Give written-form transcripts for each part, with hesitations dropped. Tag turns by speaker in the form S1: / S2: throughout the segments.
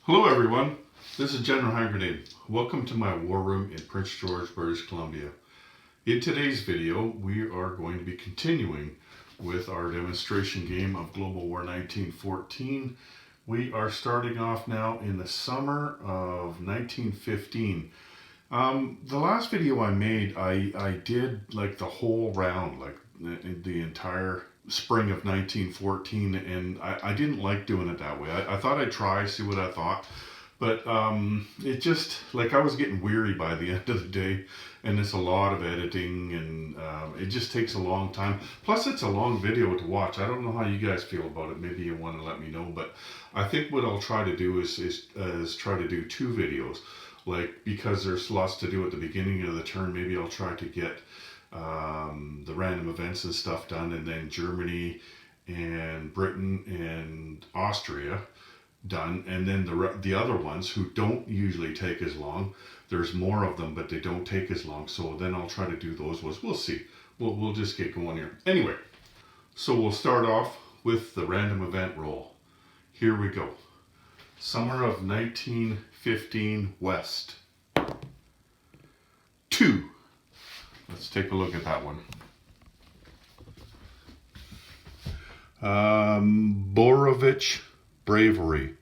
S1: Hello everyone, this is General Hand Grenade. Welcome to my war room in Prince George, British Columbia. In today's video, we are going to be continuing with our demonstration game of Global War 1914. We are starting off now in the summer of 1915. The last video I made, I did like the whole round, like the entire spring of 1914, and I didn't like doing it that way. I thought I'd try, see what I thought, but it just, like, I was getting weary by the end of the day, and it's a lot of editing, and it just takes a long time. Plus, it's a long video to watch. I don't know how you guys feel about it. Maybe you want to let me know, but I think what I'll try to do is try to do two videos, like, because there's lots to do at the beginning of the turn. Maybe I'll try to get the random events and stuff done, and then Germany and Britain and Austria done, and then the other ones who don't usually take as long. There's more of them, but they don't take as long, so then I'll try to do those ones. We'll see. We'll just get going here. Anyway, so we'll start off with the random event roll. Here we go. Summer of 1915 West. 2. Let's take a look at that one. Borovich Bravery.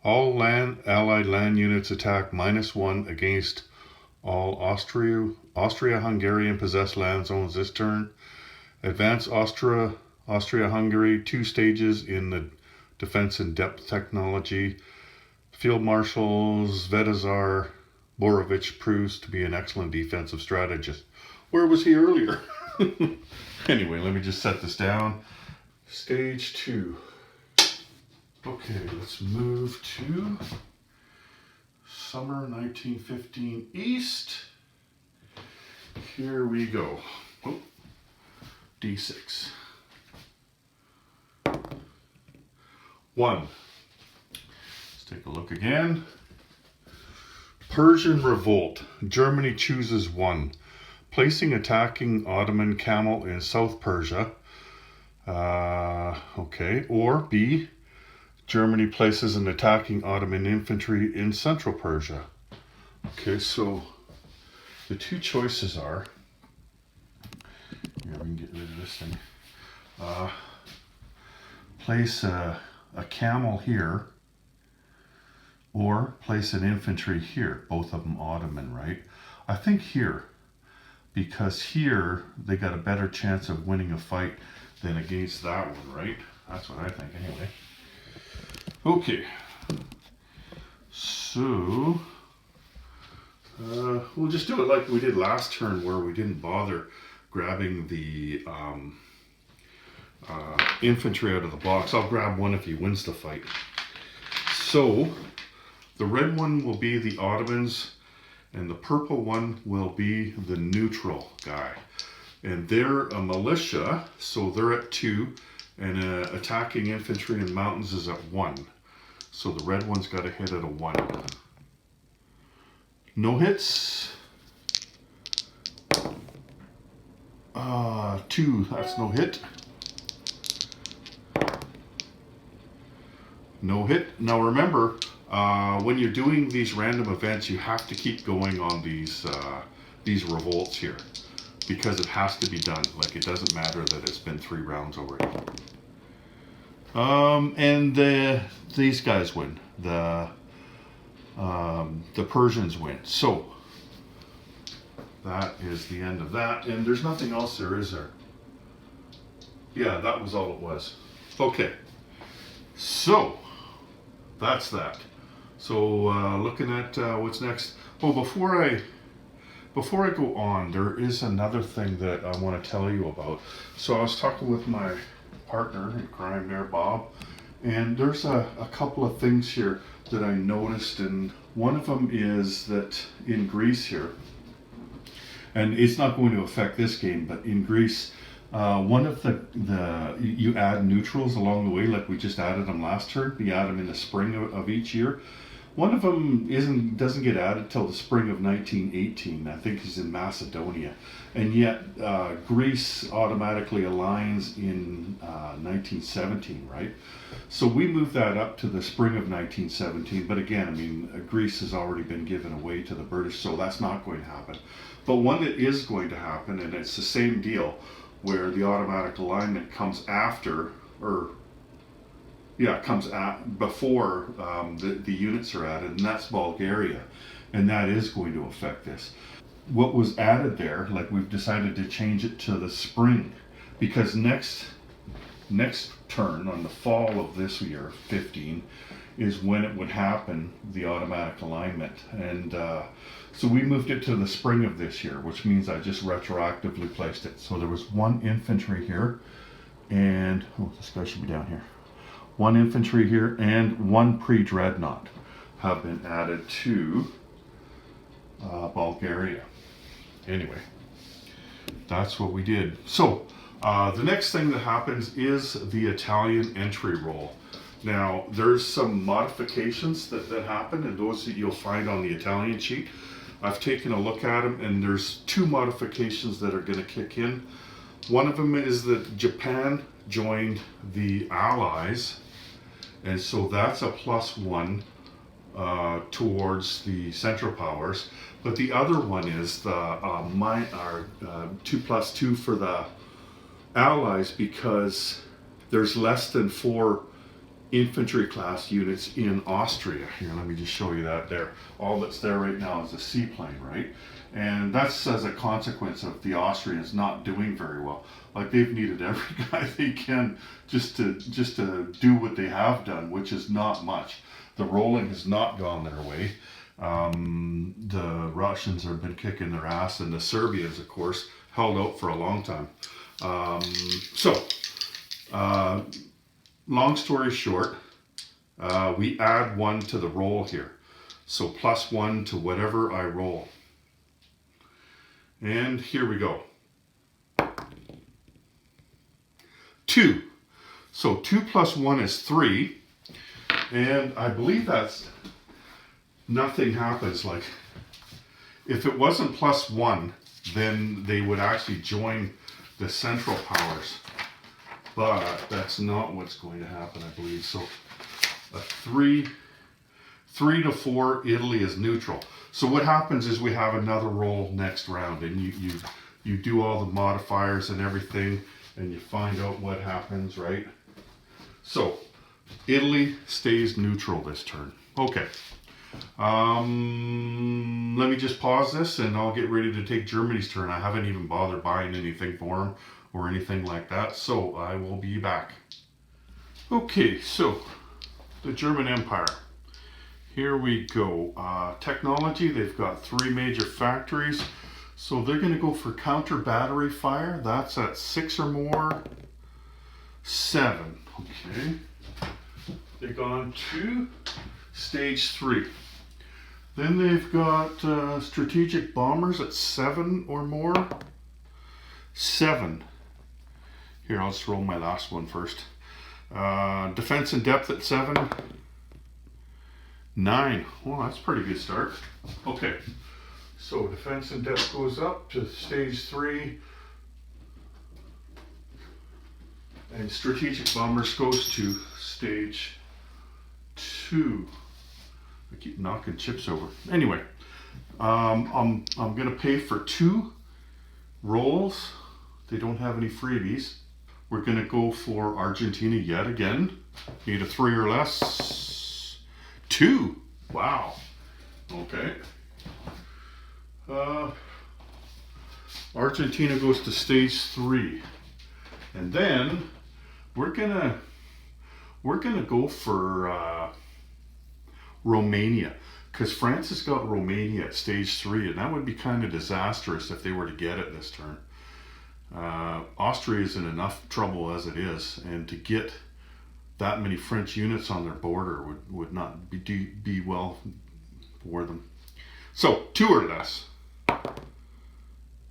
S1: All Allied land units attack -1 against all Austria-Hungarian possessed land zones this turn. Advance Austria-Hungary 2 stages in the defense in depth technology. Field Marshal Svetozar Borovich proves to be an excellent defensive strategist. Where was he earlier? Anyway, let me just set this down. Stage 2. Okay, let's move to summer 1915 East. Here we go. Oh, D6. 1. Let's take a look again. Persian Revolt. Germany chooses 1. Placing attacking Ottoman camel in South Persia. Okay. Or B. Germany places an attacking Ottoman infantry in Central Persia. Okay, so the two choices are, here we can get rid of this thing, place a camel here, or place an infantry here, both of them Ottoman, right? I think here, because here they got a better chance of winning a fight than against that one, right? That's what I think anyway. Okay, so we'll just do it like we did last turn, where we didn't bother grabbing the infantry out of the box. I'll grab one if he wins the fight. So the red one will be the Ottomans, and the purple one will be the neutral guy. And they're a militia, so they're at 2, and attacking infantry in mountains is at 1. So the red one's got to hit at a 1. No hits. 2, that's no hit. No hit. Now remember, when you're doing these random events, you have to keep going on these revolts here, because it has to be done. Like, it doesn't matter that it's been 3 rounds already. And these guys win. The Persians win. So that is the end of that. And there's nothing else there, is there? Yeah, that was all it was. Okay. So that's that. So looking at what's next. Oh, before I go on, there is another thing that I want to tell you about. So I was talking with my partner in crime there, Bob, and there's a couple of things here that I noticed, and one of them is that in Greece here, and it's not going to affect this game, but in Greece, one of you add neutrals along the way, like we just added them last turn. You add them in the spring of each year. One of them doesn't get added till the spring of 1918. I think he's in Macedonia, and yet Greece automatically aligns in 1917, right? So we moved that up to the spring of 1917. But again, I mean, Greece has already been given away to the British, so that's not going to happen. But one that is going to happen, and it's the same deal, where the automatic alignment comes after, or yeah, it comes before the units are added, and that's Bulgaria, and that is going to affect this. What was added there, like we've decided to change it to the spring, because next turn on the fall of this year, 15, is when it would happen, the automatic alignment, and so we moved it to the spring of this year, which means I just retroactively placed it. So there was one infantry here, and this guy should be down here. One infantry here and one pre-dreadnought have been added to Bulgaria. Anyway, that's what we did. So the next thing that happens is the Italian entry roll. Now, there's some modifications that happen, and those that you'll find on the Italian sheet. I've taken a look at them, and there's two modifications that are going to kick in. One of them is that Japan joined the Allies, and so that's a +1 towards the Central Powers. But the other one is the 2+2 for the Allies, because there's less than 4 infantry class units in Austria. Here, let me just show you that there. All that's there right now is a seaplane, right? And that's as a consequence of the Austrians not doing very well. Like, they've needed every guy they can just to do what they have done, which is not much. The rolling has not gone their way. The Russians have been kicking their ass, and the Serbians, of course, held out for a long time. Long story short, we add 1 to the roll here. So +1 to whatever I roll. And here we go. 2. So 2 + 1 is 3. And I believe that's nothing happens. Like, if it wasn't +1, then they would actually join the Central Powers. But that's not what's going to happen, I believe. So a 3 to 4, Italy is neutral. So what happens is we have another roll next round, and you do all the modifiers and everything, and you find out what happens, right? So Italy stays neutral this turn. Okay. Let me just pause this, and I'll get ready to take Germany's turn. I haven't even bothered buying anything for them or anything like that, so I will be back. Okay, so the German Empire. Here we go. Technology, they've got 3 major factories, so they're going to go for counter battery fire. That's at 6 or more. 7. Okay. They've gone to stage 3. Then they've got strategic bombers at 7 or more. 7. Here, I'll just roll my last one first. Defense in depth at 7. 9. Well, that's a pretty good start. Okay, so defense in depth goes up to stage 3. And strategic bombers goes to stage 2. I keep knocking chips over. Anyway, I'm going to pay for 2 rolls. They don't have any freebies. We're going to go for Argentina yet again. Need a 3 or less. 2. Wow. Okay. Argentina goes to stage 3. And then we're gonna go for Romania, because France has got Romania at stage 3, and that would be kind of disastrous if they were to get it this turn. Austria is in enough trouble as it is, and to get that many French units on their border would not be well for them. So 2 or less.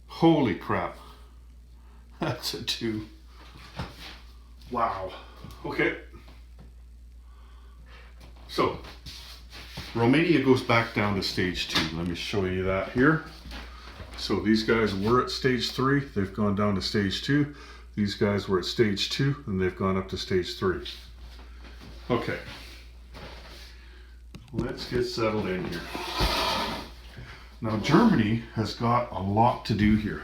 S1: Holy crap. That's a 2. Wow. Okay. So Romania goes back down to stage 2. Let me show you that here. So these guys were at stage 3, they've gone down to stage 2. These guys were at stage 2 and they've gone up to stage 3. Okay, let's get settled in here. Now Germany has got a lot to do here.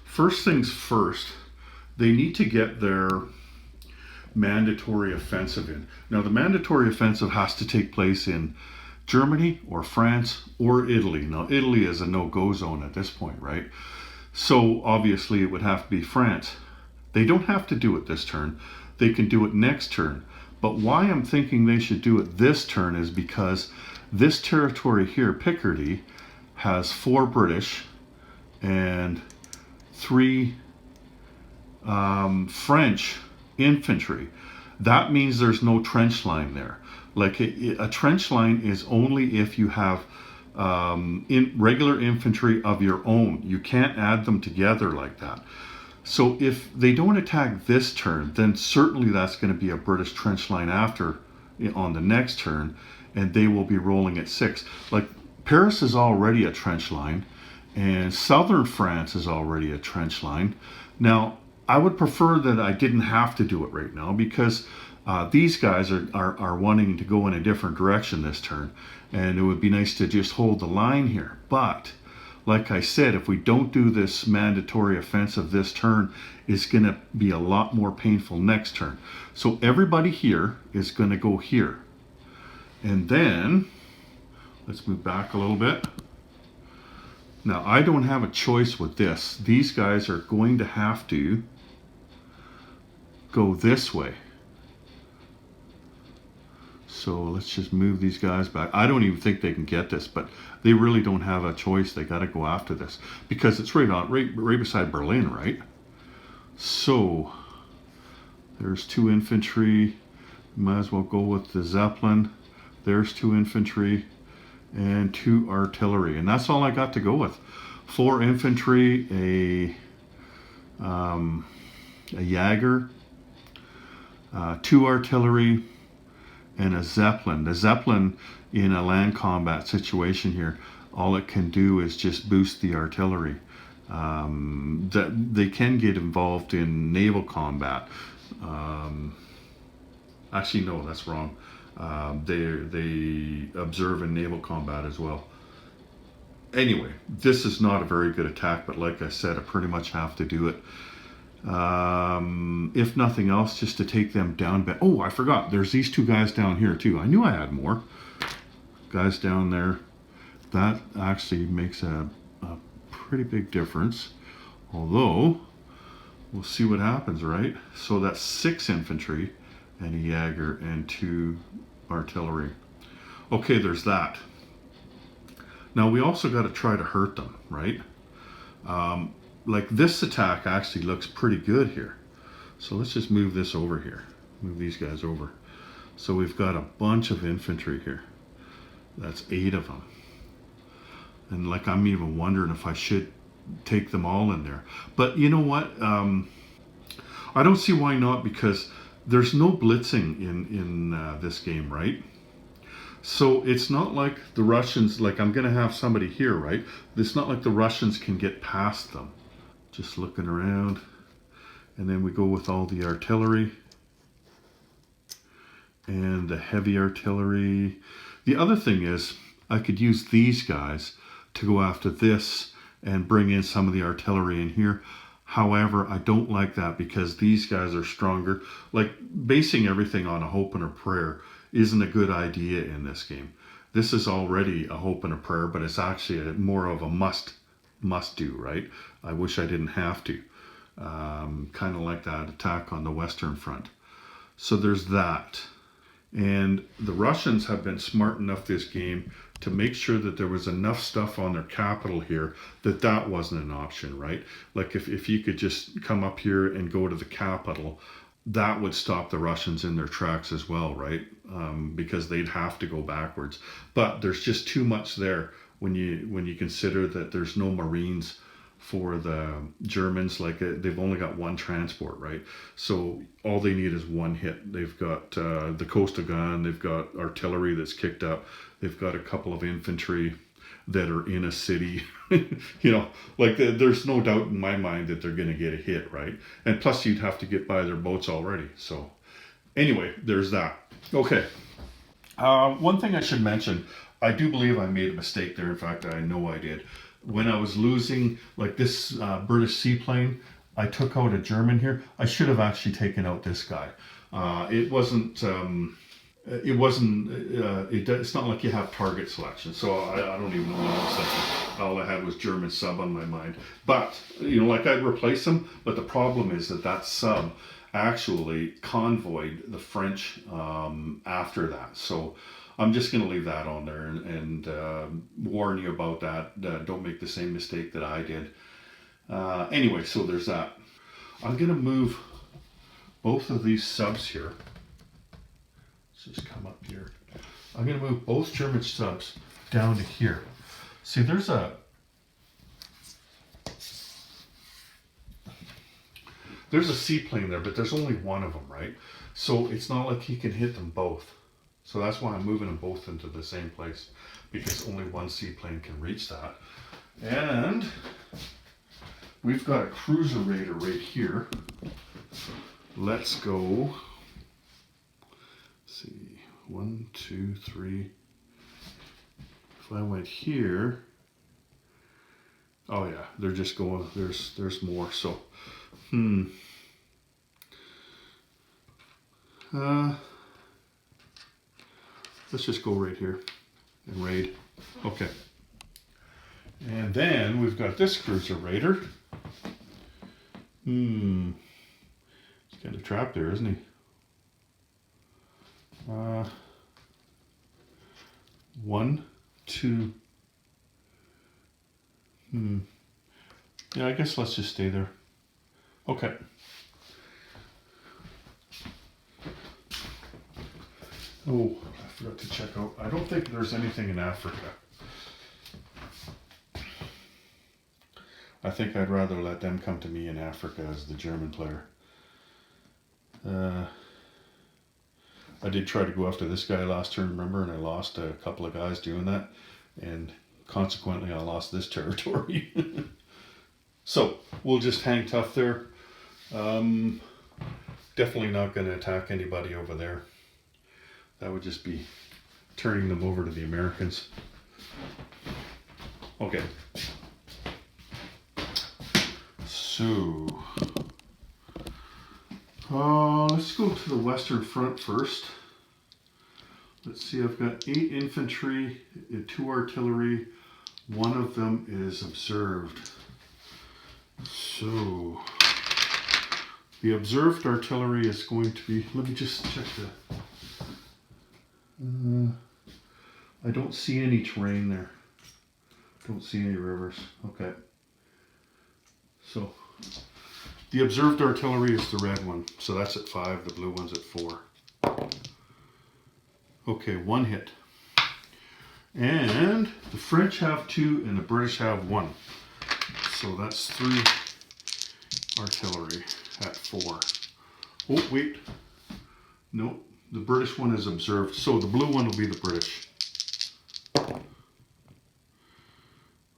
S1: First things first, they need to get their mandatory offensive in. Now the mandatory offensive has to take place in Germany or France or Italy. Now Italy is a no-go zone at this point, right? So obviously it would have to be France. They don't have to do it this turn. They can do it next turn. But why I'm thinking they should do it this turn is because this territory here, Picardy, has 4 British and 3 French infantry. That means there's no trench line there. Like a trench line is only if you have regular infantry of your own. You can't add them together like that. So if they don't attack this turn, then certainly that's going to be a British trench line after on the next turn, and they will be rolling at 6. Like Paris is already a trench line, and southern France is already a trench line. Now, I would prefer that I didn't have to do it right now because these guys are wanting to go in a different direction this turn, and it would be nice to just hold the line here. But like I said, if we don't do this mandatory offensive this turn, it's going to be a lot more painful next turn. So everybody here is going to go here. And then, let's move back a little bit. Now, I don't have a choice with this. These guys are going to have to go this way. So let's just move these guys back. I don't even think they can get this, but they really don't have a choice. They got to go after this because it's right beside Berlin, right? So there's 2 infantry. Might as well go with the Zeppelin. There's 2 infantry and 2 artillery, and that's all I got to go with. 4 infantry, a Jaeger, 2 artillery, and a Zeppelin. The Zeppelin in a land combat situation here, all it can do is just boost the artillery. That they can get involved in naval combat. Actually, no, that's wrong. They observe in naval combat as well. Anyway, this is not a very good attack, but like I said, I pretty much have to do it. If nothing else, just to take them down. Oh, I forgot. There's these 2 guys down here too. I knew I had more guys down there. That actually makes a pretty big difference. Although, we'll see what happens, right? So that's 6 infantry and a Jaeger and 2 artillery. Okay, there's that. Now we also got to try to hurt them, right? Like this attack actually looks pretty good here. So let's just move this over here. Move these guys over. So we've got a bunch of infantry here. That's 8 of them. And like I'm even wondering if I should take them all in there. But you know what? I don't see why not, because there's no blitzing in this game, right? So it's not like the Russians, like I'm going to have somebody here, right? It's not like the Russians can get past them. Just looking around. And then we go with all the artillery and the heavy artillery. The other thing is I could use these guys to go after this and bring in some of the artillery in here. However, I don't like that because these guys are stronger. Like basing everything on a hope and a prayer isn't a good idea in this game. This is already a hope and a prayer, but it's actually more of a must do, right? I wish I didn't have to. Kind of like that attack on the Western Front. So there's that. And the Russians have been smart enough this game to make sure that there was enough stuff on their capital here that wasn't an option, right? Like if you could just come up here and go to the capital, that would stop the Russians in their tracks as well, right? Because they'd have to go backwards. But there's just too much there when you consider that there's no Marines for the Germans. Like they've only got one transport, right? So all they need is one hit. They've got the coastal gun, they've got artillery that's kicked up, they've got a couple of infantry that are in a city. You know, like there's no doubt in my mind that they're going to get a hit, right? And plus you'd have to get by their boats already. So anyway, there's that. Okay. One thing I should mention, I do believe I made a mistake there. In fact, I know I did. When I was losing, like this British seaplane, I took out a German here. I should have actually taken out this guy. It wasn't. It's not like you have target selection. So I don't even know what I was thinking. All I had was German sub on my mind. But you know, like I'd replace them. But the problem is that sub actually convoyed the French after that. So I'm just going to leave that on there and warn you about that. Don't make the same mistake that I did. Anyway, so there's that. I'm going to move both of these subs here. Let's just come up here. I'm going to move both German subs down to here. See, there's a seaplane there, but there's only one of them, right? So it's not like he can hit them both. So that's why I'm moving them both into the same place, because only one seaplane can reach that. And we've got a cruiser raider right here. Let's go. Let's see, 1, 2, 3. If I went here, oh yeah, they're just going. There's more. So, let's just go right here and raid. Okay. And then we've got this cruiser raider. He's kind of trapped there, isn't he? 1, 2. Yeah, I guess let's just stay there. Okay. Oh, I forgot to check out. I don't think there's anything in Africa. I think I'd rather let them come to me in Africa as the German player. I did try to go after this guy last turn, remember, and I lost a couple of guys doing that, and consequently I lost this territory. So we'll just hang tough there. Definitely not going to attack anybody over there. That would just be turning them over to the Americans. Okay. So, let's go to the Western Front first. Let's see, I've got 8 infantry, 2 artillery. One of them is observed. So, the observed artillery is going to be, let me just check I don't see any terrain there. Don't see any rivers. Okay. So, the observed artillery is the red one. So that's at 5, the blue one's at 4. Okay, 1 hit. And the French have 2 and the British have 1. So that's 3 artillery at 4. Oh, wait. No, the British one is observed. So the blue one will be the British.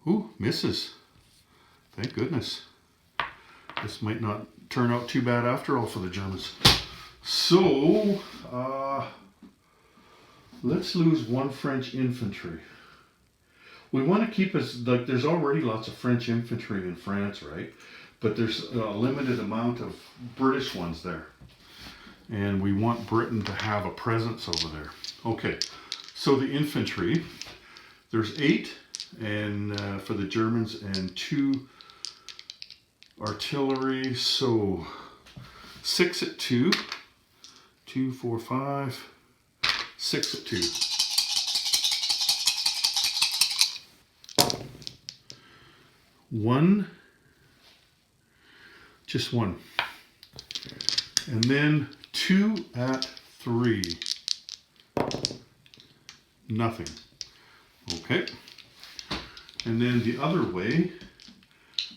S1: Ooh, misses. Thank goodness. This might not turn out too bad after all for the Germans. So, let's lose 1 French infantry. We want to keep us, like, there's already lots of French infantry in France, right? But there's a limited amount of British ones there. And we want Britain to have a presence over there. Okay, so the infantry, there's 8 and for the Germans and 2 artillery, so 6 at 2, 2, 4, 5, 6 at 2. One, just 1. And then 2 at 3. Nothing. Okay. And then the other way,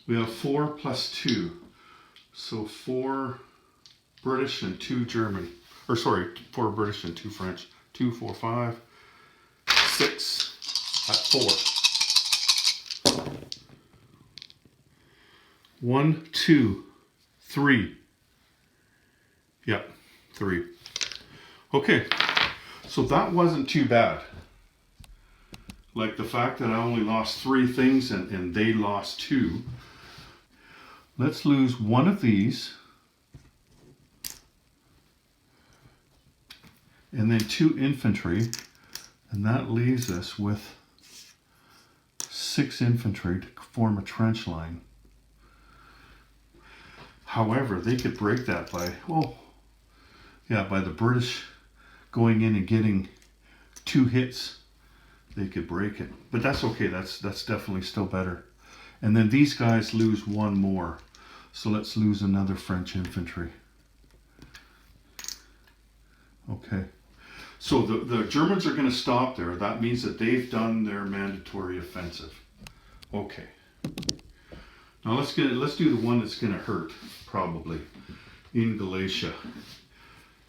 S1: We have 4 plus 2. So 4 British and 2 German. Or sorry, 4 British and 2 French. 2, 4, 5, 6 at 4. 1, 2, 3. Yep, 3. Okay, so that wasn't too bad. Like the fact that I only lost 3 things and they lost 2. Let's lose one of these. And then 2 infantry. And that leaves us with 6 infantry to form a trench line. However, they could break that by, by the British going in and getting 2 hits. They could break it. But that's okay. That's definitely still better. And then these guys lose 1 more. So let's lose another French infantry. Okay. So the Germans are going to stop there. That means that they've done their mandatory offensive. Okay. Now let's do the one that's going to hurt, probably, in Galicia.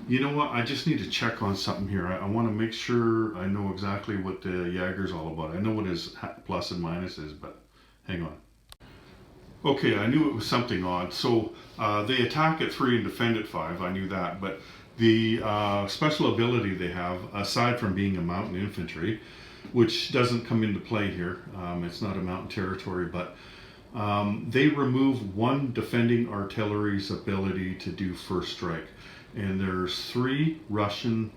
S1: You know what? I just need to check on something here. I want to make sure I know exactly what the Jaeger's all about. I know what his plus and minus is, but hang on. Okay, I knew it was something odd. So they attack at 3 and defend at 5. I knew that, but the special ability they have, aside from being a mountain infantry, which doesn't come into play here, it's not a mountain territory, but they remove 1 defending artillery's ability to do first strike. And there's 3 Russian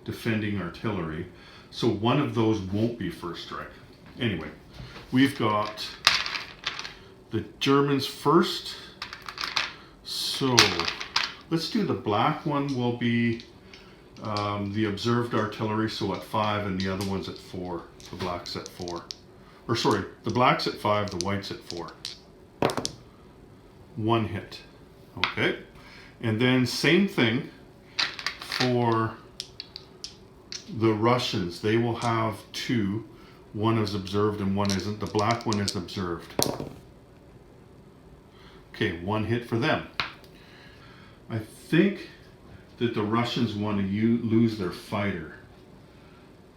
S1: defending artillery, so 1 of those won't be first strike. Anyway, we've got the Germans first, so let's do the black one will be the observed artillery, so at 5, and the other one's at 4. The black's at 4. Or sorry, the black's at 5, the white's at 4. 1 hit. Okay. And then same thing for the Russians. They will have 2. 1 is observed and 1 isn't. The black one is observed. Okay, 1 hit for them. I think that the Russians want to lose their fighter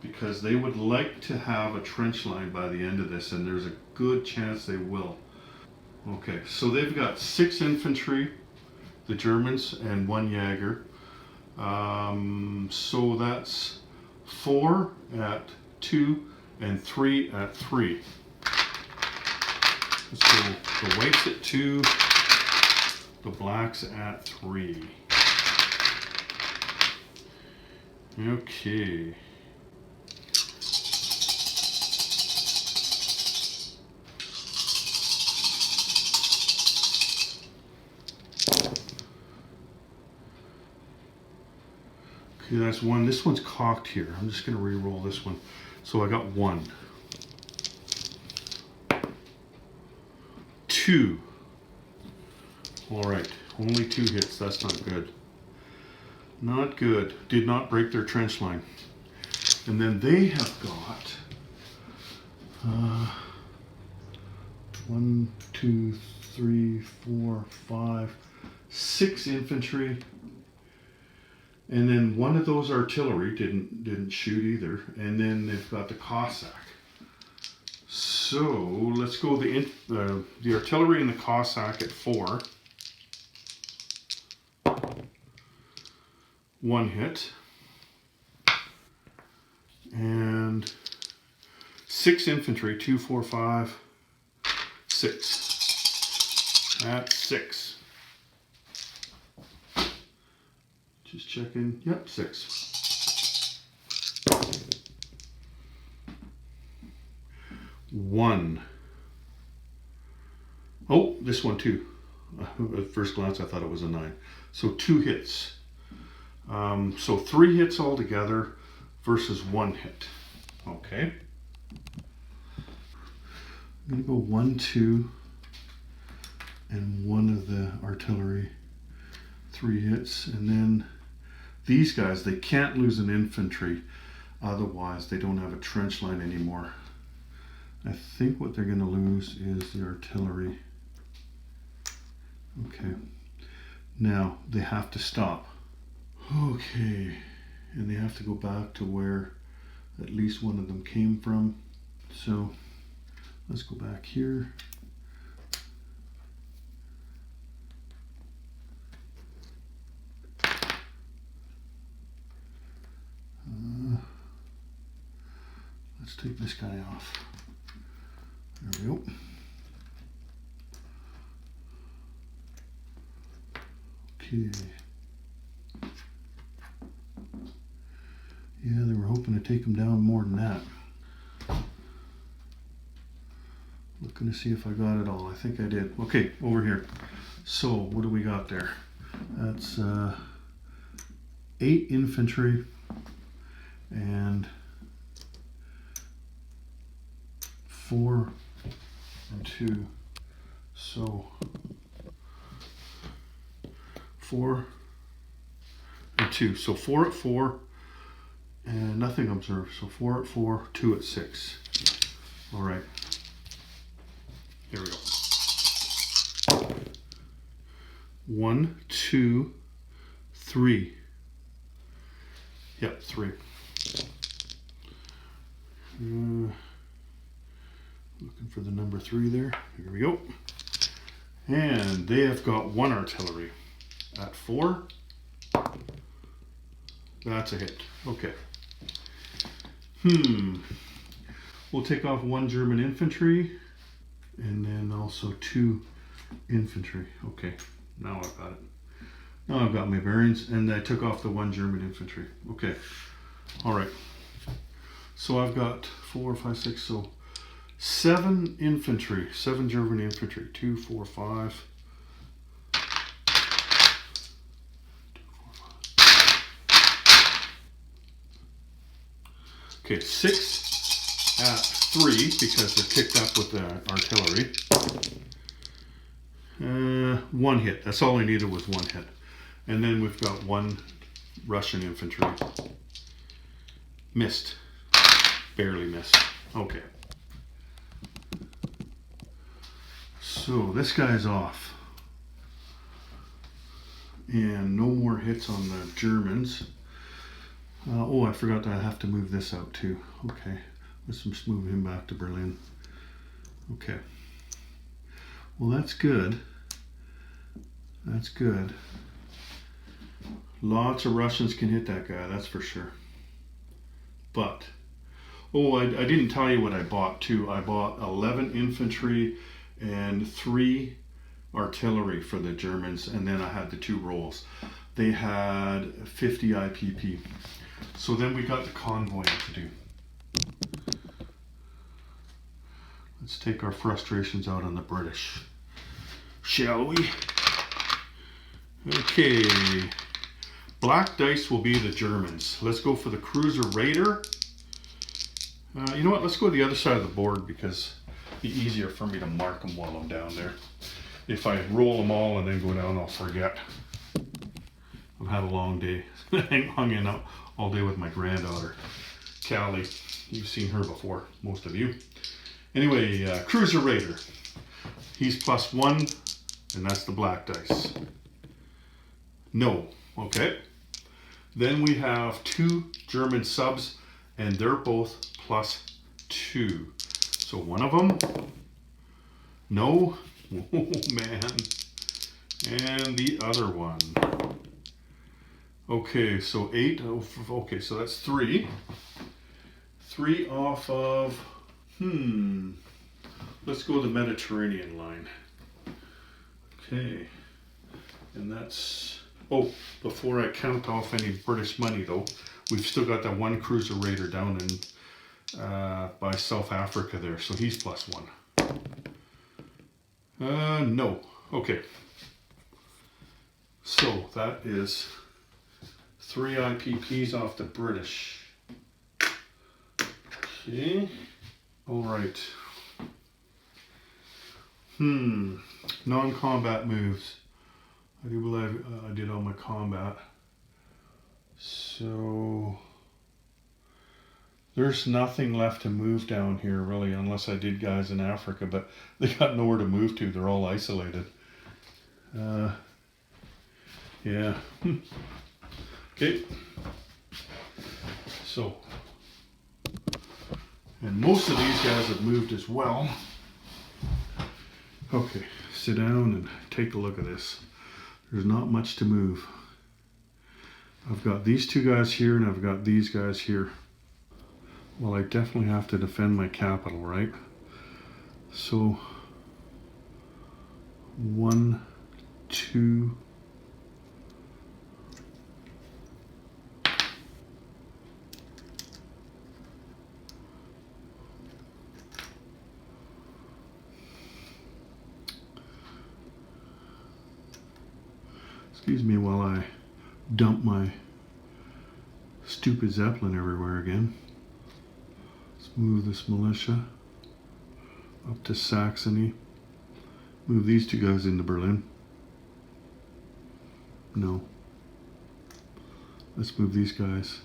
S1: because they would like to have a trench line by the end of this, and there's a good chance they will. Okay, so they've got 6 infantry, the Germans, and 1 Jaeger. So that's 4 at 2 and 3 at 3. So the white's at 2, the black's at 3. Okay. Okay, that's 1. This one's cocked here. I'm just going to re-roll this one. So I got 1. 2. All right, only 2 hits. That's not good. Not good. Did not break their trench line. And then they have got 1, 2, 3, 4, 5, 6 infantry. And then 1 of those artillery didn't shoot either. And then they've got the Cossack. So let's go the artillery and the Cossack at 4. 1 hit. And 6 infantry, 2, 4, 5, 6. That's 6. Just checking. Yep, 6. 1. Oh, this one too. At first glance, I thought it was a 9. So 2 hits. So 3 hits altogether versus 1 hit. Okay. I'm going to go 1, 2, and 1 of the artillery. 3 hits, and then these guys, they can't lose an infantry, otherwise they don't have a trench line anymore. I think what they're going to lose is the artillery. Okay. Now they have to stop. Okay. And they have to go back to where at least one of them came from. So let's go back here. Let's take this guy off. There we go. Okay. Yeah, they were hoping to take him down more than that. Looking to see if I got it all. I think I did. Okay, over here. So, what do we got there? That's 8 infantry and 4 and 2. So 4 and 2. So 4 at 4 and nothing observed. So 4 at 4, 2 at 6. All right. Here we go. 1, 2, 3. Yep, 3. Looking for the number 3 there. Here we go. And they have got 1 artillery at 4. That's a hit. Okay. We'll take off 1 German infantry and then also 2 infantry. Okay, now I've got it. Now I've got my bearings, and I took off the 1 German infantry. Okay, all right. So I've got 4, 5, 6, so 7 infantry, 7 German infantry. 2, 4, 5. Okay, 6 at 3 because they're kicked up with the artillery. 1 hit. That's all I needed was 1 hit. And then we've got 1 Russian infantry. Missed. Barely missed. Okay. So this guy's off. And no more hits on the Germans. Oh, I forgot that I have to move this out too. Okay, let's just move him back to Berlin. Okay. Well, that's good. That's good. Lots of Russians can hit that guy, that's for sure. But, oh, I didn't tell you what I bought too. I bought 11 infantry and 3 artillery for the Germans, and then I had the 2 rolls. They had 50 IPP. So then we got the convoy to do. Let's take our frustrations out on the British, shall we? Okay, black dice will be the Germans. Let's go for the cruiser Raider. You know what, let's go to the other side of the board because it'll be easier for me to mark them while I'm down there. If I roll them all and then go down, I'll forget. I've had a long day. Hung in all day with my granddaughter, Callie. You've seen her before, most of you. Anyway, Cruiser Raider. He's +1, and that's the black dice. No. Okay. Then we have 2 German subs, and they're both +2. So one of them, no. Oh, man. And the other one. Okay, so 8. Okay, so that's 3. 3 off of, let's go the Mediterranean line. Okay, and that's, oh, before I count off any British money though, we've still got that 1 cruiser raider down in by South Africa there, so he's +1. No. Okay. So that is 3 IPPs off the British. Okay. All right. Non-combat moves. I do believe I did all my combat. So there's nothing left to move down here really, unless I did guys in Africa, but they got nowhere to move to. They're all isolated. Yeah. Okay. So, and most of these guys have moved as well. Okay, sit down and take a look at this. There's not much to move. I've got these two guys here and I've got these guys here. Well, I definitely have to defend my capital, right? So, 1, 2, excuse me while I dump my stupid Zeppelin everywhere again. Let's move this militia up to Saxony. Move these two guys into Berlin. No. Let's move these guys.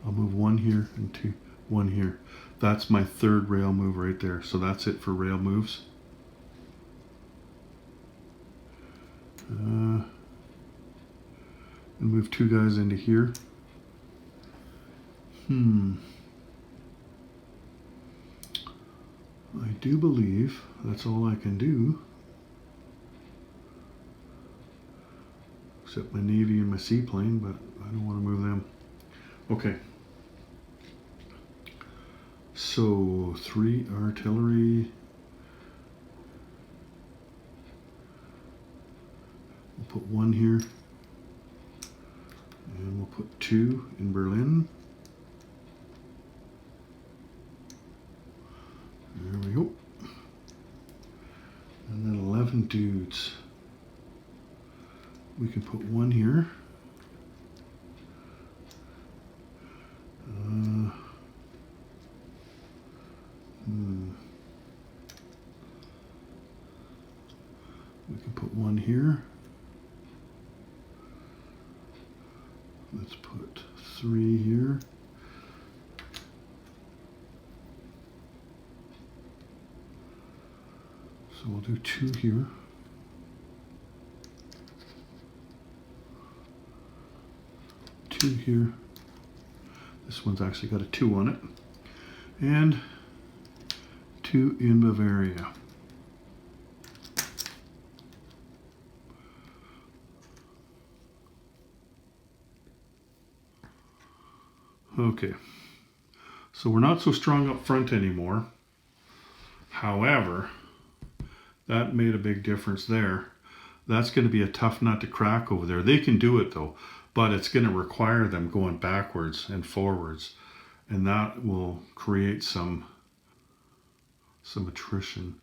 S1: I'll move one here and two, one here. That's my third rail move right there. So that's it for rail moves. And move two guys into here. I do believe that's all I can do. Except my Navy and my seaplane, but I don't want to move them. Okay. So 3 artillery. We'll put 1 here. And we'll put 2 in Berlin. There we go. And then 11 dudes. We can put 1 here. We can put 1 here. Let's put 3 here. So we'll do 2 here. Two here. This one's actually got a 2 on it. And 2 in Bavaria. Okay, so we're not so strong up front anymore. However, that made a big difference there. That's going to be a tough nut to crack over there. They can do it though, but it's going to require them going backwards and forwards, and that will create some attrition.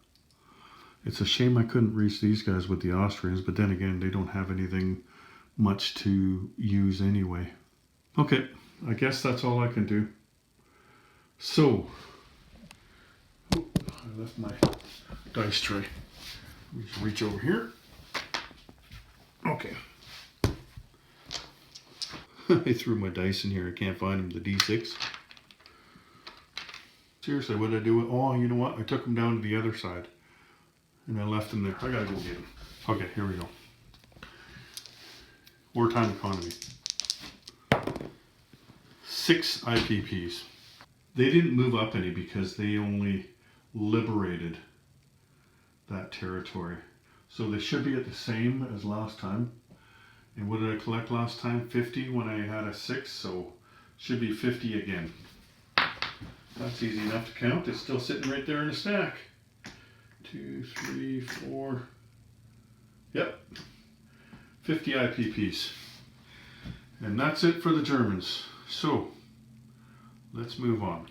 S1: It's a shame I couldn't reach these guys with the Austrians, but then again, they don't have anything much to use anyway. Okay, I guess that's all I can do. So, I left my dice tray. Reach over here. Okay. I threw my dice in here. I can't find them, the D6. Seriously, what did I do? Oh, you know what? I took them down to the other side. And I left them there. I gotta go get them. Okay, here we go. Wartime economy. 6 IPPs. They didn't move up any because they only liberated that territory. So they should be at the same as last time. And what did I collect last time? 50 when I had a 6, so should be 50 again. That's easy enough to count. It's still sitting right there in a stack. 2, 3, 4. Yep. 50 IPPs. And that's it for the Germans. So, let's move on.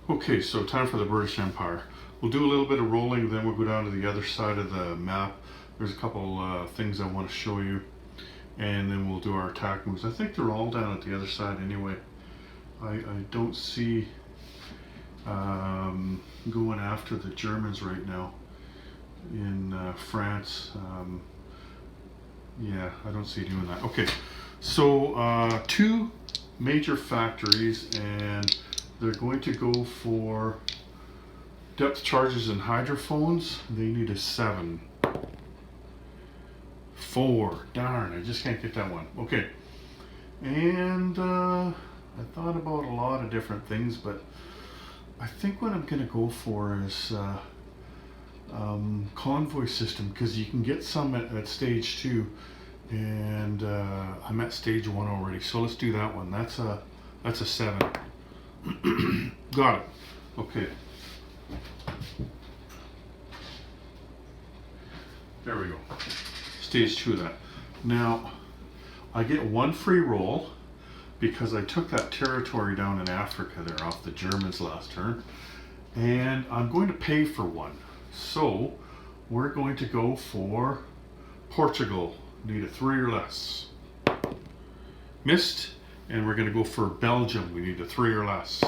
S1: Okay, so time for the British Empire. We'll do a little bit of rolling, then we'll go down to the other side of the map. There's a couple things I want to show you, and then we'll do our attack moves. I think they're all down at the other side anyway. I don't see going after the Germans right now in France. Yeah, I don't see doing that. Okay, so 2 major factories and They're going to go for depth charges and hydrophones. They need a 7. 4. Darn, I just can't get that one. Okay. And I thought about a lot of different things, but I think what I'm going to go for is convoy system, because you can get some at stage 2, and I'm at stage 1 already. So let's do that one. That's a 7. Got it. Okay. There we go. Stage 2 of that. Now, I get 1 free roll because I took that territory down in Africa there off the Germans last turn. And I'm going to pay for 1. So, we're going to go for Portugal. Need a 3 or less. Missed. And we're going to go for Belgium. We need a 3 or less.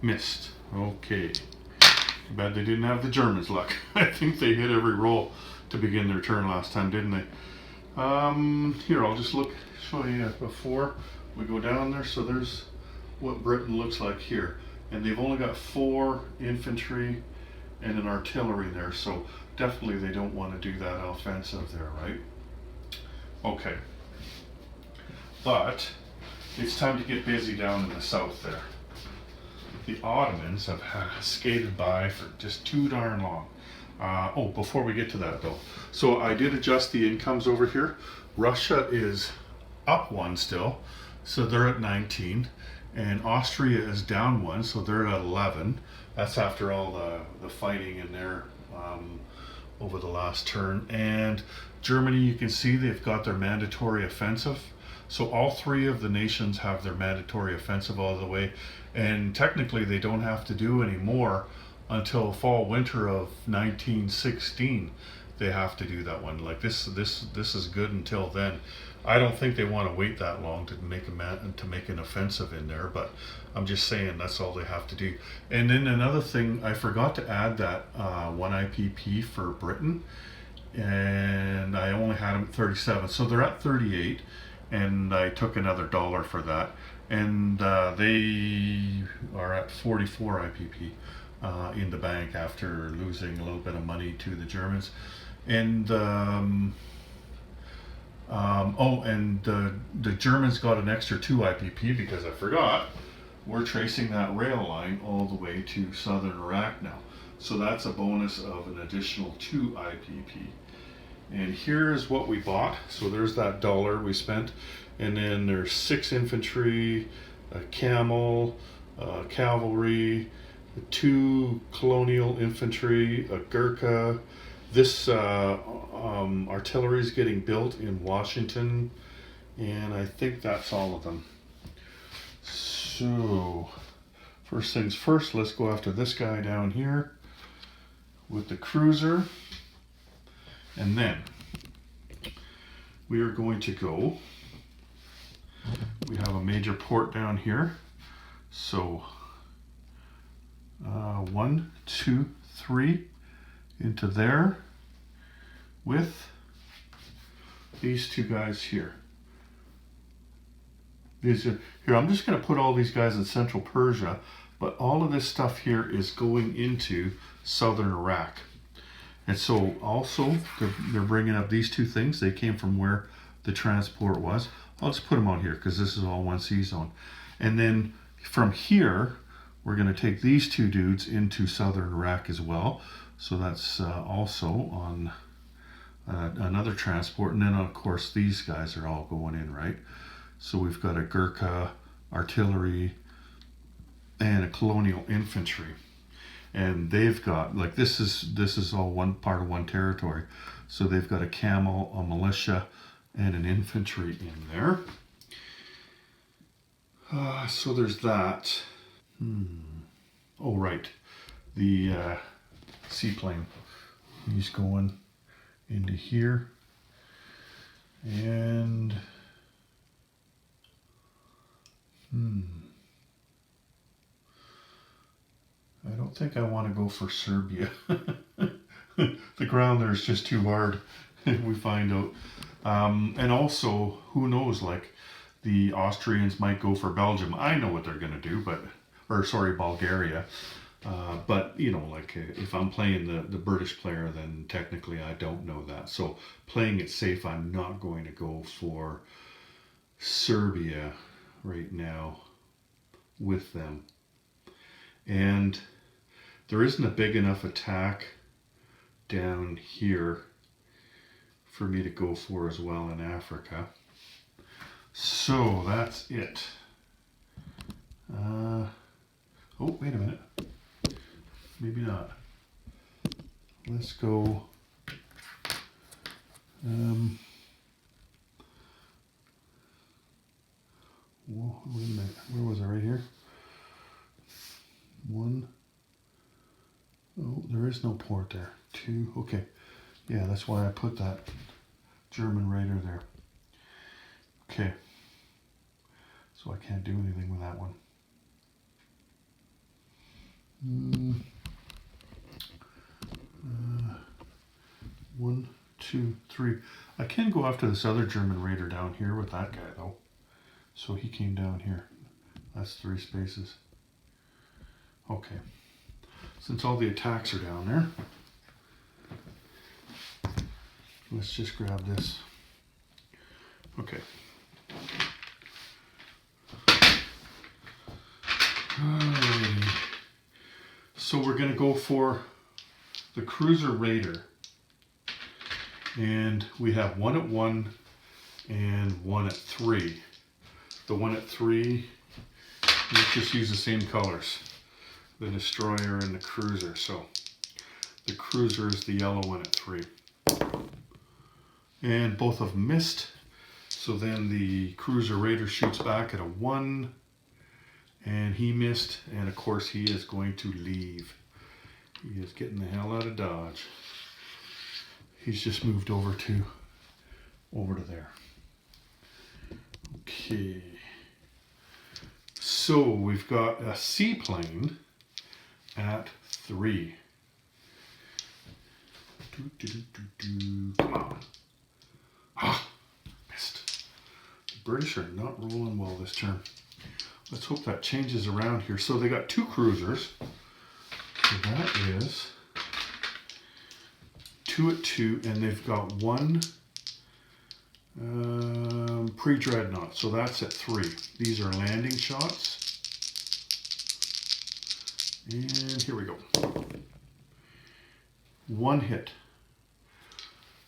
S1: Missed. Okay. Too bad they didn't have the Germans' luck. I think they hit every roll to begin their turn last time, didn't they? Here, I'll just show you before we go down there. So there's what Britain looks like here. And they've only got 4 infantry and an artillery there. So definitely they don't want to do that offensive there, right? Okay. But it's time to get busy down in the south there. The Ottomans have skated by for just too darn long. Before we get to that though. So I did adjust the incomes over here. Russia is up 1 still, so they're at 19. And Austria is down 1, so they're at 11. That's after all the fighting in there over the last turn. And Germany, you can see they've got their mandatory offensive. So all 3 of the nations have their mandatory offensive all the way. And technically they don't have to do any more until fall winter of 1916. They have to do that one. Like this is good until then. I don't think they want to wait that long to make an offensive in there, but I'm just saying that's all they have to do. And then another thing, I forgot to add that 1 IPP for Britain, and I only had them at 37, so they're at 38, and I took another $1 for that, and they are at 44 IPP. In the bank after losing a little bit of money to the Germans. And the Germans got an extra 2 IPP because I forgot we're tracing that rail line all the way to southern Iraq now. So that's a bonus of an additional 2 IPP. And here's what we bought. So there's that $1 we spent. And then there's 6 infantry, a camel, cavalry, 2 colonial infantry, a Gurkha. This artillery is getting built in Washington, and I think that's all of them. So, first things first, let's go after this guy down here with the cruiser, and then we are going to go. We have a major port down here, so 1, 2, 3 into there with these 2 guys here. Here, I'm just going to put all these guys in Central Persia, but all of this stuff here is going into southern Iraq. And so also they're bringing up these 2 things. They came from where the transport was. I'll just put them out here because this is all 1C zone. And then from here, we're going to take these 2 dudes into southern Iraq as well. So that's also on another transport. And then, of course, these guys are all going in, right? So we've got a Gurkha, artillery, and a colonial infantry. And they've got, like, this is all one part of 1 territory. So they've got a camel, a militia, and an infantry in there. So there's that. Oh, right. The seaplane. He's going into here. And I don't think I want to go for Serbia. The ground there is just too hard, we find out. And also, who knows, like, the Austrians might go for Belgium. I know what they're going to do, Bulgaria. But, you know, like if I'm playing the British player, then technically I don't know that. So playing it safe, I'm not going to go for Serbia right now with them. And there isn't a big enough attack down here for me to go for as well in Africa. So that's it. Oh, wait a minute. Maybe not. Let's go. Whoa, wait a minute. Where was I? Right here? 1. Oh, there is no port there. 2. Okay. Yeah, that's why I put that German raider there. Okay. So I can't do anything with that one. 1, 2, 3. I can go after this other German raider down here with that guy though. So he came down here. That's 3 spaces. Okay. Since all the attacks are down there, let's just grab this. Okay. Alrighty. So we're going to go for the Cruiser Raider. And we have 1 at 1 and 1 at 3. The 1 at 3, let's just use the same colors. The Destroyer and the Cruiser. So the Cruiser is the yellow 1 at 3. And both of them missed. So then the Cruiser Raider shoots back at a 1. And he missed. And of course he is going to leave. He is getting the hell out of Dodge. He's just moved over to there. Okay. So we've got a seaplane at 3. Come on. Ah, missed. The British are not rolling well this turn. Let's hope that changes around here. So they got 2 cruisers. So that is 2 at 2, and they've got 1 pre-dreadnought. So that's at 3. These are landing shots. And here we go. 1 hit.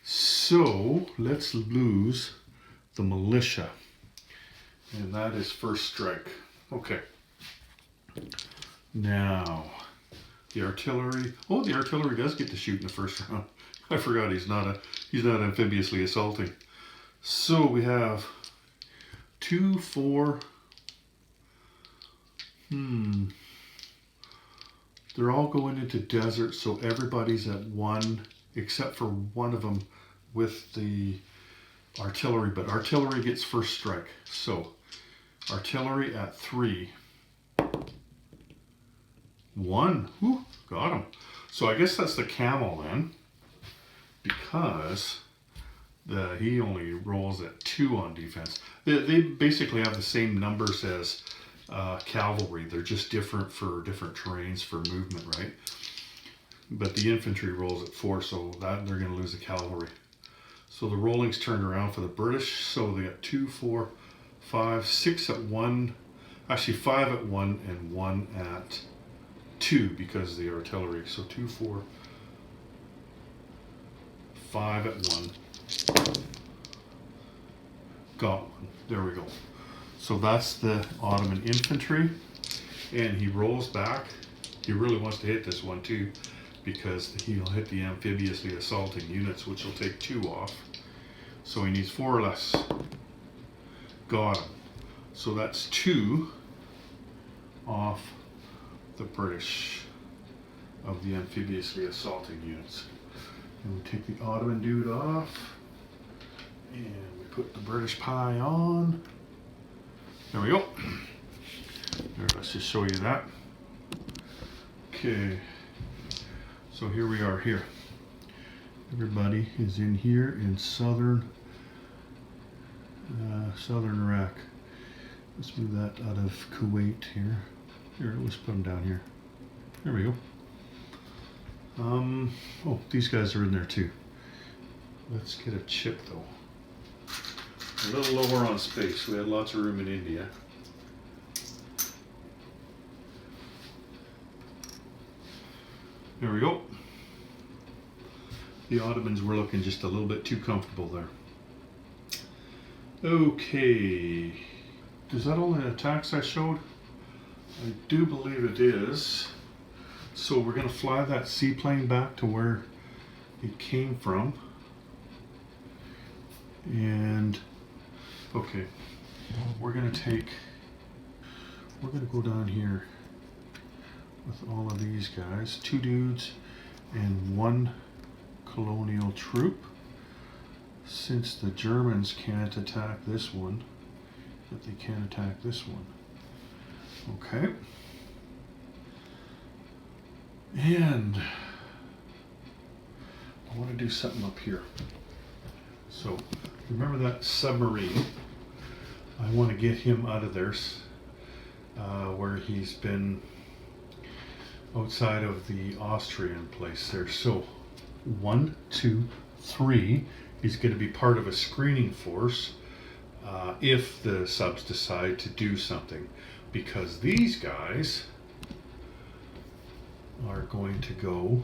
S1: So let's lose the militia. And that is first strike. Okay. Now, the artillery. Oh, the artillery does get to shoot in the first round. I forgot he's not amphibiously assaulting. So we have 2, 4. They're all going into desert, so everybody's at 1, except for one of them with the artillery. But artillery gets first strike. So artillery at 3. 1. Whew, got him. So I guess that's the camel then, because he only rolls at 2 on defense. They basically have the same numbers as cavalry. They're just different for different terrains for movement, right? But the infantry rolls at 4, so that they're going to lose the cavalry. So the rolling's turned around for the British. So they got 2, 4, 5, 6 at 1. Actually 5 at 1 and 1 at 2 because of the artillery. So 2, 4, 5 at 1. Got 1. There we go. So that's the Ottoman infantry. And he rolls back. He really wants to hit this one too, because he'll hit the amphibiously assaulting units, which will take 2 off. So he needs 4 or less. Got him. So that's 2 off the British of the amphibiously assaulting units. And we take the Ottoman dude off. And we put the British pie on. There we go. There, let's just show you that. Okay. So here we are here. Everybody is in here in southern Iraq. Let's move that out of Kuwait here. Here, let's put them down here. There we go. Oh, these guys are in there too. Let's get a chip though. A little lower on space. We had lots of room in India. There we go. The Ottomans were looking just a little bit too comfortable there. Okay. Is that all the attacks I showed? I do believe it is. So we're going to fly that seaplane back to where it came from. And, okay, we're going to go down here with all of these guys. 2 dudes and 1 colonial troop. Since the Germans can't attack this one, but they can attack this one. Okay. And I want to do something up here. So remember that submarine? I want to get him out of there where he's been outside of the Austrian place there. So 1, 2, 3 is going to be part of a screening force if the subs decide to do something, because these guys are going to go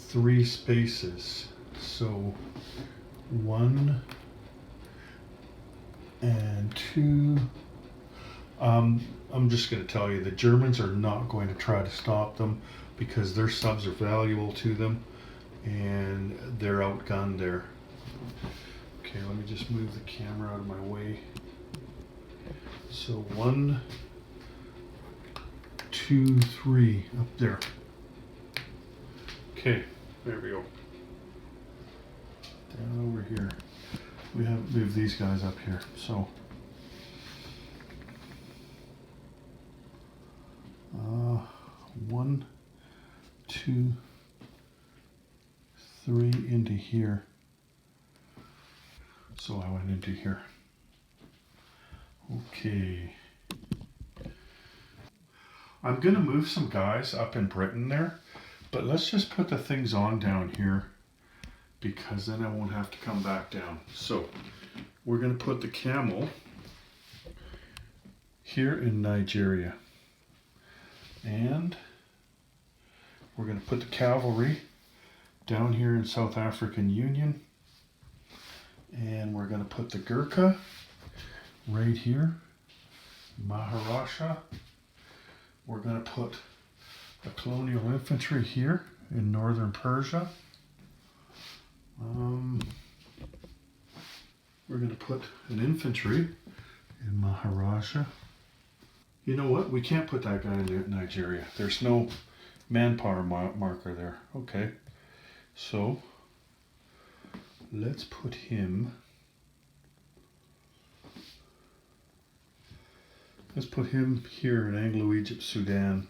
S1: 3 spaces. So 1 and 2. I'm just going to tell you, the Germans are not going to try to stop them because their subs are valuable to them and they're outgunned there. Okay, let me just move the camera out of my way. So 1, 2, 3 up there. Okay, there we go. Down over here. We have moved these guys up here. So 1, 2, 3 into here. So I went into here. Okay. I'm going to move some guys up in Britain there, but let's just put the things on down here because then I won't have to come back down. So we're going to put the camel here in Nigeria. And we're going to put the cavalry down here in South African Union. And we're going to put the Gurkha right here, Maharashtra. We're going to put the colonial infantry here in northern Persia. We're going to put an infantry in Maharashtra. You know what? We can't put that guy in Nigeria. There's no manpower marker there. Okay. So let's put him. Let's put him here in Anglo-Egypt, Sudan.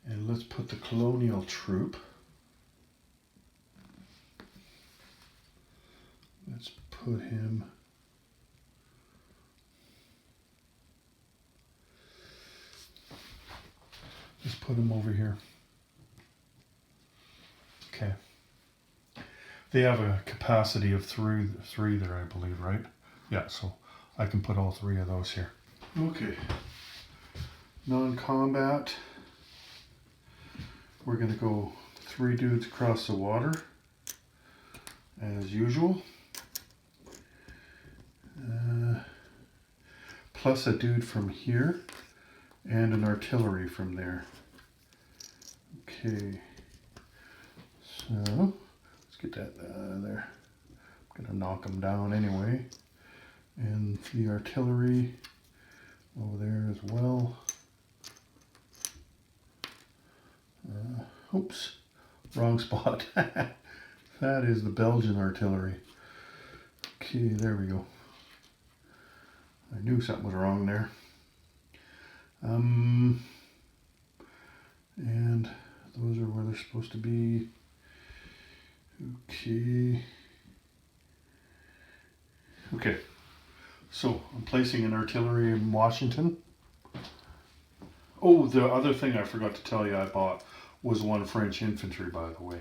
S1: And let's put the colonial troop. Let's put him. Let's put him over here. Okay. They have a capacity of three there, I believe, right? Yeah, so I can put all 3 of those here. Okay. Non-combat. We're going to go 3 dudes across the water, as usual. Plus a dude from here, and an artillery from there. Okay. So, let's get that out of there. I'm going to knock them down anyway. And the artillery over there as well. Oops, wrong spot. That is the Belgian artillery. Okay, there we go. I knew something was wrong there. And those are where they're supposed to be. Okay. Okay. So I'm placing an artillery in Washington. Oh, the other thing I forgot to tell you I bought was one French infantry, by the way.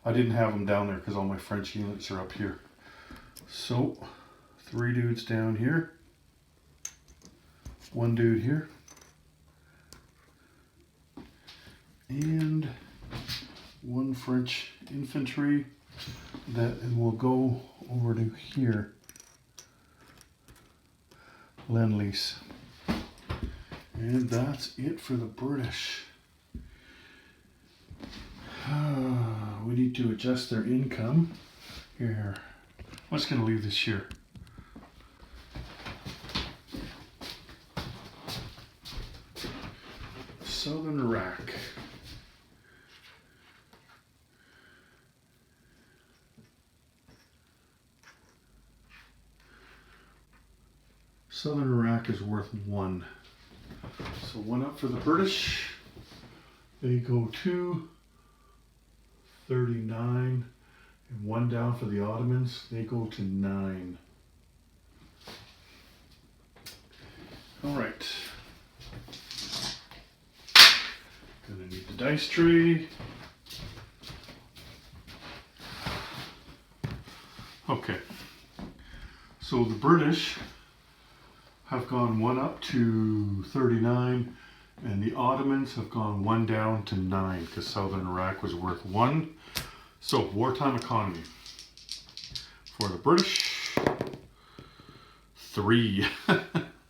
S1: I didn't have them down there because all my French units are up here. So, 3 dudes down here. 1 dude here. And 1 French infantry that will go over to here. Lend-Lease. And that's it for the British. We need to adjust their income. Here. I'm just going to leave this here. Southern Iraq. Southern Iraq is worth 1. So 1 up for the British. They go to 39. And 1 down for the Ottomans. They go to 9. All right. Gonna need the dice tray. Okay. So the British have gone 1 up to 39, and the Ottomans have gone 1 down to 9 because Southern Iraq was worth 1. So wartime economy for the British, 3.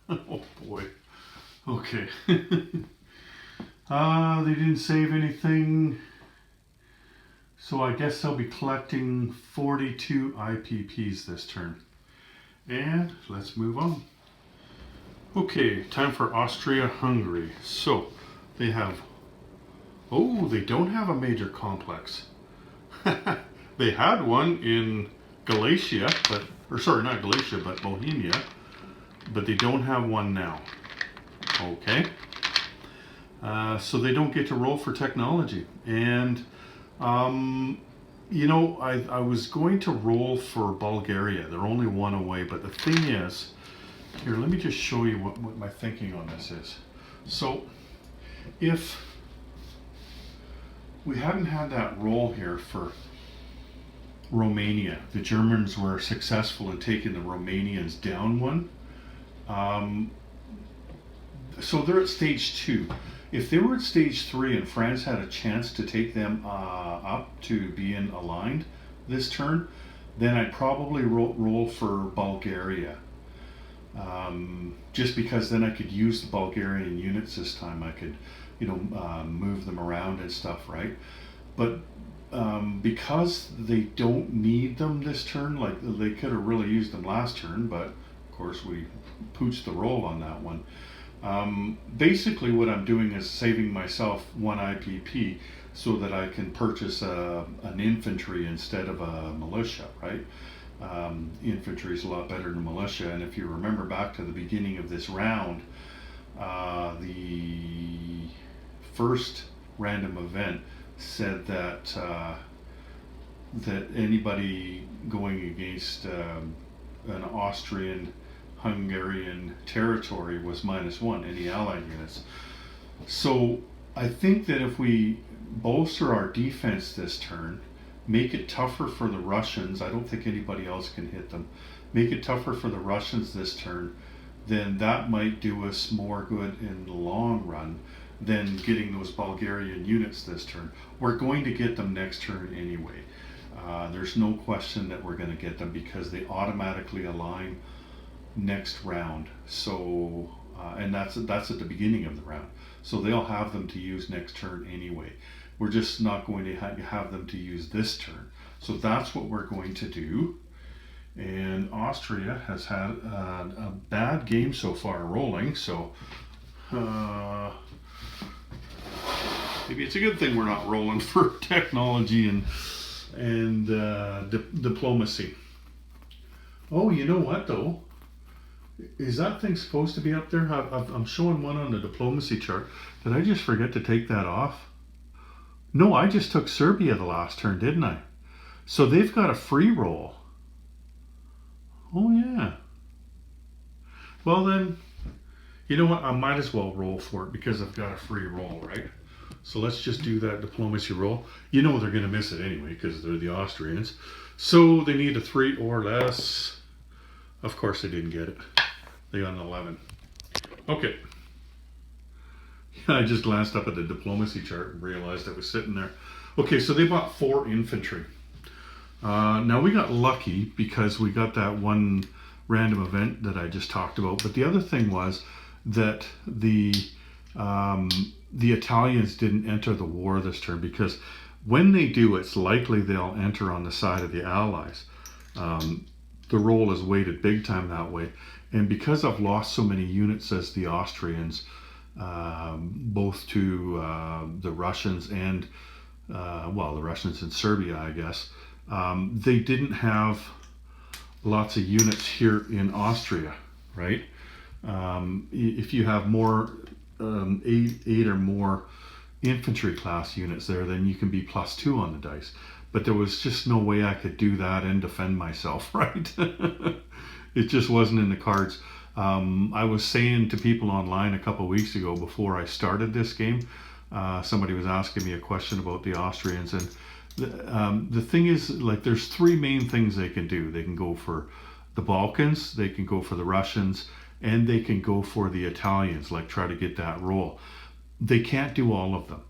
S1: Oh boy. Okay. They didn't save anything, so I guess they'll be collecting 42 IPPs this turn. And let's move on. Okay, time for Austria-Hungary. So, they have... Oh, they don't have a major complex. They had one in Galicia, but... Or sorry, not Galicia, but Bohemia. But they don't have one now. Okay. So they don't get to roll for technology. And, you know, I was going to roll for Bulgaria. They're only 1 away, but the thing is... Here, let me just show you what my thinking on this is. So, if we hadn't had that roll here for Romania, the Germans were successful in taking the Romanians down 1. So they're at stage 2. If they were at stage 3 and France had a chance to take them up to being aligned this turn, then I'd probably roll for Bulgaria. Just because then I could use the Bulgarian units this time. I could, you know, move them around and stuff, right? But because they don't need them this turn, like they could have really used them last turn, but of course we pooched the roll on that one. Basically what I'm doing is saving myself 1 IPP so that I can purchase an infantry instead of a militia, right? Infantry is a lot better than militia, and if you remember back to the beginning of this round, the first random event said that that anybody going against an Austrian Hungarian territory was -1, any allied units. So I think that if we bolster our defense this turn, make it tougher for the Russians, I don't think anybody else can hit them, make it tougher for the Russians this turn, then that might do us more good in the long run than getting those Bulgarian units this turn. We're going to get them next turn anyway. There's no question that we're going to get them because they automatically align next round. So, and that's at the beginning of the round. So they'll have them to use next turn anyway. We're just not going to have them to use this turn. So that's what we're going to do. And Austria has had a bad game so far rolling. So maybe it's a good thing we're not rolling for technology and diplomacy. Oh, you know what though? Is that thing supposed to be up there? I'm showing one on the diplomacy chart. Did I just forget to take that off? No, I just took Serbia the last turn, didn't I? So they've got a free roll. Oh, yeah. Well, then, you know what? I might as well roll for it because I've got a free roll, right? So let's just do that diplomacy roll. You know they're going to miss it anyway because they're the Austrians. So they need a 3 or less. Of course they didn't get it. They got an 11. Okay. I just glanced up at the diplomacy chart and realized it was sitting there. Okay, so they bought 4 infantry. Now we got lucky because we got that one random event that I just talked about. But the other thing was that the Italians didn't enter the war this turn because when they do, it's likely they'll enter on the side of the Allies. The roll is weighted big time that way. And because I've lost so many units as the Austrians, both to the Russians and, the Russians in Serbia, I guess, they didn't have lots of units here in Austria, right? If you have more, 8 or more infantry class units there, then you can be +2 on the dice. But there was just no way I could do that and defend myself, right? It just wasn't in the cards. I was saying to people online a couple of weeks ago before I started this game, somebody was asking me a question about the Austrians, and the thing is, like, there's 3 main things they can do. They can go for the Balkans, they can go for the Russians, and they can go for the Italians, like try to get that roll. They can't do all of them.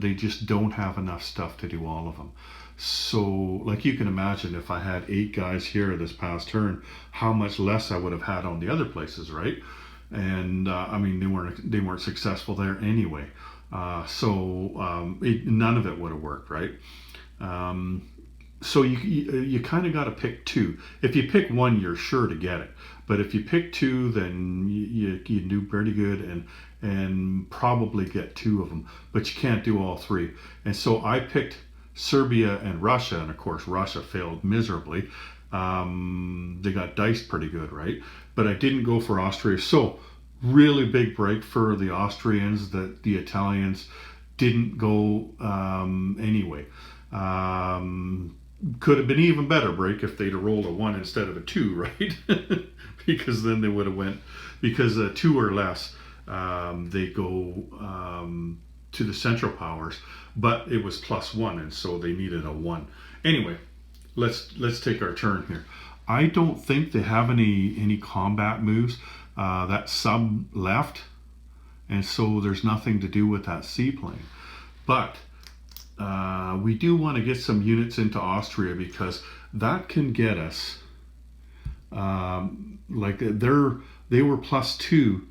S1: They just don't have enough stuff to do all of them. So, like, you can imagine if I had 8 guys here this past turn, how much less I would have had on the other places, right? And I mean, they weren't successful there anyway. None of it would have worked, right? So you kind of got to pick 2. If you pick 1, you're sure to get it. But if you pick 2, then you do pretty good and probably get 2 of them. But you can't do all 3. And so I picked Serbia and Russia, and of course Russia failed miserably. They got diced pretty good, right? But I didn't go for Austria. So really big break for the Austrians that the Italians didn't go anyway. Could have been even better break if they'd have rolled a 1 instead of a 2, right? Because then they would have went, because 2 or less, they go to the Central Powers, but it was +1, and so they needed a 1. Anyway, let's take our turn here. I don't think they have any combat moves. That sub left, and so there's nothing to do with that seaplane. But we do want to get some units into Austria because that can get us, like they were +2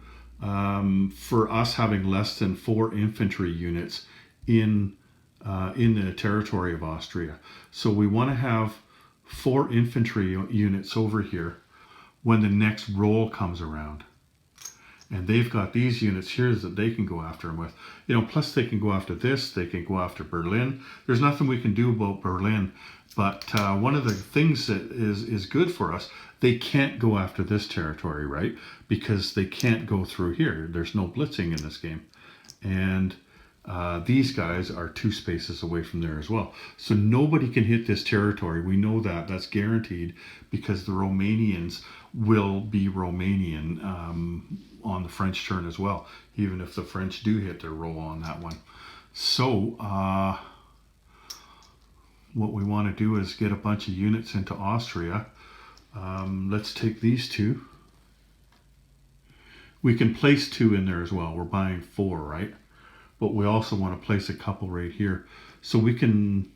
S1: for us having less than 4 infantry units in the territory of Austria. So we want to have 4 infantry units over here when the next roll comes around. And they've got these units here that they can go after them with. You know, plus they can go after this, they can go after Berlin. There's nothing we can do about Berlin. But one of the things that is good for us, they can't go after this territory, right? Because they can't go through here. There's no blitzing in this game. And these guys are 2 spaces away from there as well. So nobody can hit this territory. We know that. That's guaranteed because the Romanians will be Romanian on the French turn as well, even if the French do hit their roll on that one. So what we want to do is get a bunch of units into Austria. Let's take these 2. We can place 2 in there as well. We're buying 4, right? But we also want to place a couple right here. So we can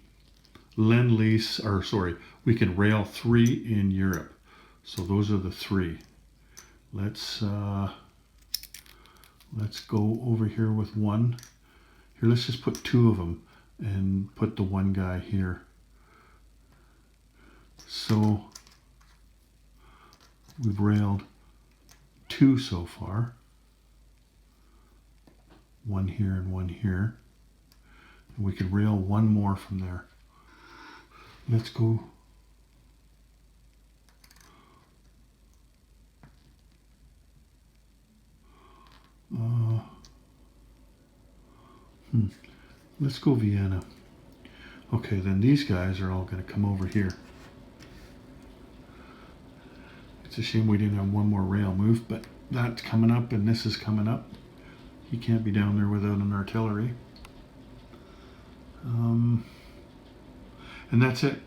S1: we can rail 3 in Europe. So those are the 3. Let's go over here with 1. Here, let's just put 2 of them and put the 1 guy here. So we've railed 2 so far. 1 here and 1 here. And we can rail 1 more from there. Let's go. Let's go Vienna. Okay, then these guys are all going to come over here. It's a shame we didn't have one more rail move, but that's coming up and this is coming up. He can't be down there without an artillery. And that's it,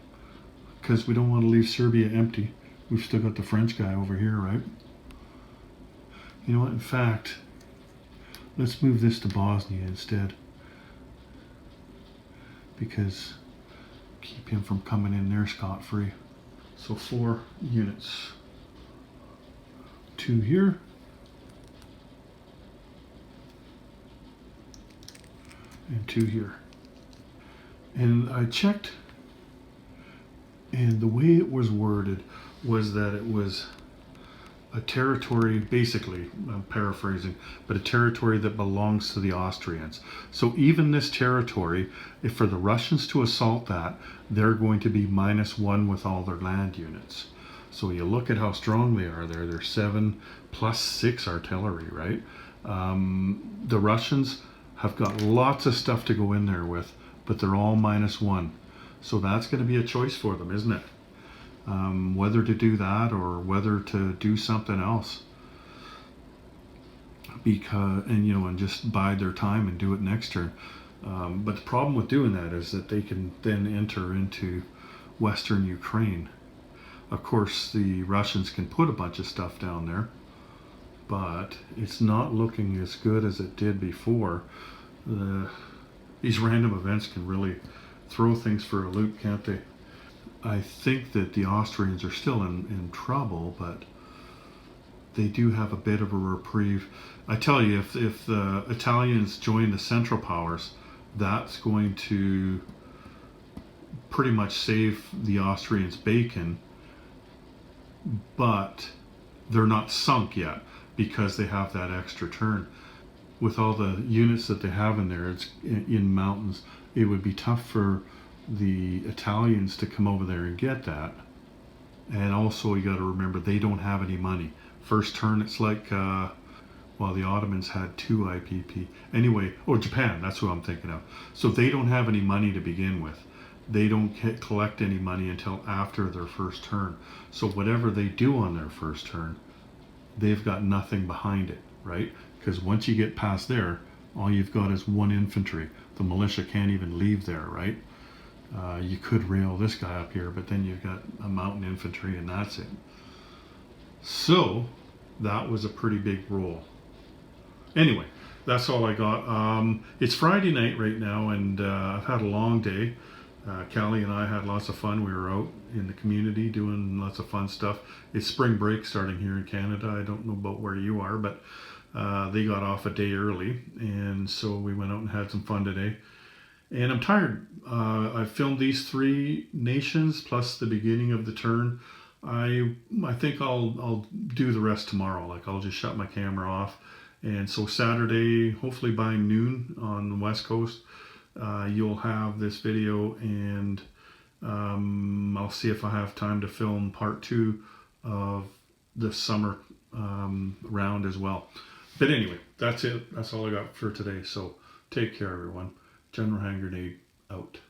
S1: because we don't want to leave Serbia empty. We've still got the French guy over here, right? You know what, in fact, let's move this to Bosnia instead, because keep him from coming in there scot-free. So 4 units. 2 here. And 2 here. And I checked, and the way it was worded was that it was a territory, basically, I'm paraphrasing, but a territory that belongs to the Austrians. So even this territory, if for the Russians to assault that, they're going to be -1 with all their land units. So you look at how strong they are there. They're 7 plus 6 artillery, right? The Russians have got lots of stuff to go in there with, but they're all -1. So that's going to be a choice for them, isn't it? Whether to do that or whether to do something else, and just bide their time and do it next turn. But the problem with doing that is that they can then enter into Western Ukraine. Of course, the Russians can put a bunch of stuff down there, but it's not looking as good as it did before. These random events can really throw things for a loop, can't they? I think that the Austrians are still in trouble, but they do have a bit of a reprieve. I tell you, if the Italians join the Central Powers, that's going to pretty much save the Austrians bacon, but they're not sunk yet because they have that extra turn. With all the units that they have in there, it's in mountains, it would be tough for the Italians to come over there and get that. And also you got to remember, they don't have any money. First turn, it's like the Ottomans had 2 IPP anyway, or Japan, that's who I'm thinking of. So they don't have any money to begin with. They don't collect any money until after their first turn. So whatever they do on their first turn, they've got nothing behind it, right? Because once you get past there, all you've got is 1 infantry. The militia can't even leave there, right? You could rail this guy up here, but then you've got a mountain infantry and that's it. So that was a pretty big roll. Anyway, that's all I got. It's Friday night right now, and I've had a long day. Callie and I had lots of fun. We were out in the community doing lots of fun stuff. It's spring break starting here in Canada. I don't know about where you are, but they got off a day early, and so we went out and had some fun today. And I'm tired. I filmed these 3 nations plus the beginning of the turn. I think I'll do the rest tomorrow. Like, I'll just shut my camera off. And so Saturday, hopefully by noon on the West Coast, you'll have this video, and I'll see if I have time to film part 2 of the summer round as well. But anyway, that's it. That's all I got for today. So take care, everyone. General Hand Grenade out.